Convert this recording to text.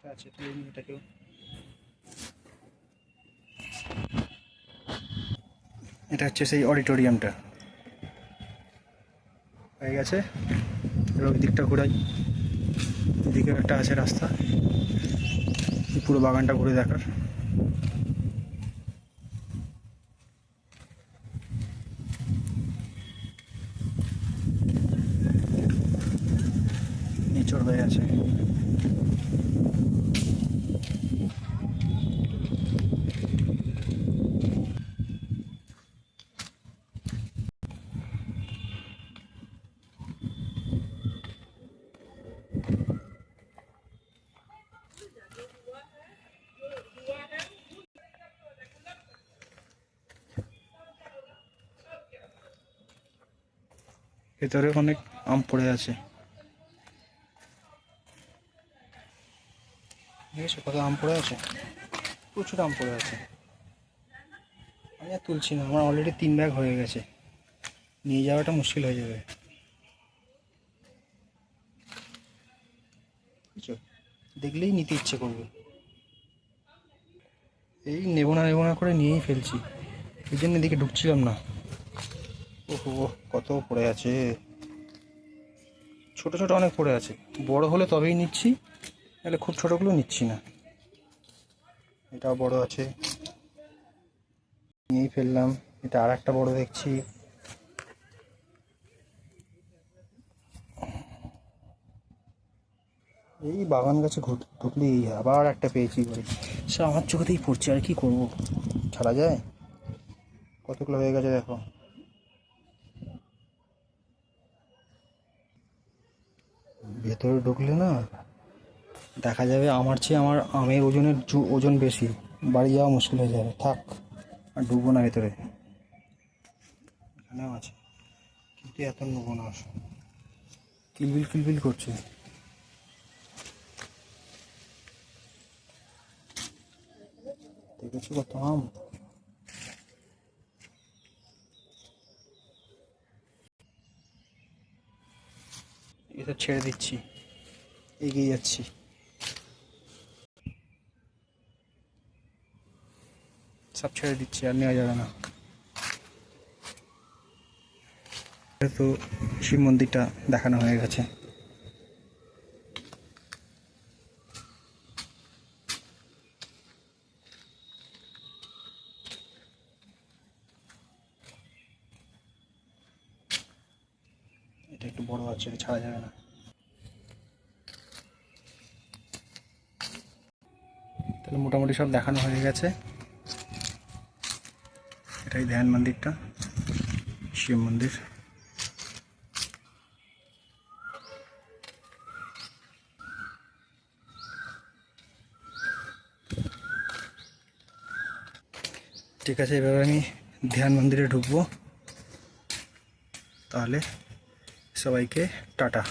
আছে তুলে নিই এটাকেও। এটা হচ্ছে সেই অডিটোরিয়ামটা হয়ে গেছে। এবার দিকটা ঘোরাই, এদিকে একটা আছে রাস্তা, পুরো বাগানটা ঘুরে দেখার। নিচড় হয়ে আছে। ভেতরে অনেক আম পড়ে আছে, দেখেছো কত আম পড়ে আছে, প্রচুর আম পড়ে আছে। আমি আর তুলছি না, আমার অলরেডি 3 ব্যাগ হয়ে গেছে, নিয়ে যাওয়াটা মুশকিল হয়ে যাবে। বুঝছো, দেখলেই নিতে ইচ্ছে করবে। এই নেবো না করে নিয়েই ফেলছি, এই জন্য এদিকে ঢুকছিলাম না। ওহো, কত পড়ে আছে, ছোট ছোট অনেক পড়ে আছে। বড় হলে তবেই নিচ্ছি, তাহলে খুব ছোটগুলো নিচ্ছি না। এটাও বড় আছে, নিয়েই ফেললাম। এটা আর একটা বড় দেখছি। এই বাগান গাছে ঢুকলেই আবার একটা পেয়েছি বলে, সে আমার চোখেতেই পড়ছে, আর কি করবো, ছাড়া যায়? কতগুলো হয়ে গেছে দেখো। ভেতরে ঢুকলে না দেখা যাবে আমার চেয়ে আমার আমের ওজন বেশি, বাড়ি যাওয়া মুশকিল হয়ে যাবে। থাক, আর ঢুকবো না ভেতরে। এখানেও আছে, কিন্তু এত নেবো না, কিলবিল কিলবিল করছে। দেখেছো কত আম। এটা ছেড়ে দিচ্ছি, এগিয়ে যাচ্ছি। সব ছেড়ে দিচ্ছি, আর নেওয়া যাবে না। তো শিব মন্দিরটা দেখানো হয়ে গেছে। এটা একটু বড় আছে, ছাড়া যাবে না। তাহলে মোটামুটি সব দেখানো হয়ে গেছে। এটাই ধ্যান মন্দিরটা, শিব মন্দির। ঠিক আছে, এবার আমি ধ্যান মন্দিরে ঢুকবো। তাহলে সবাইকে টাটা।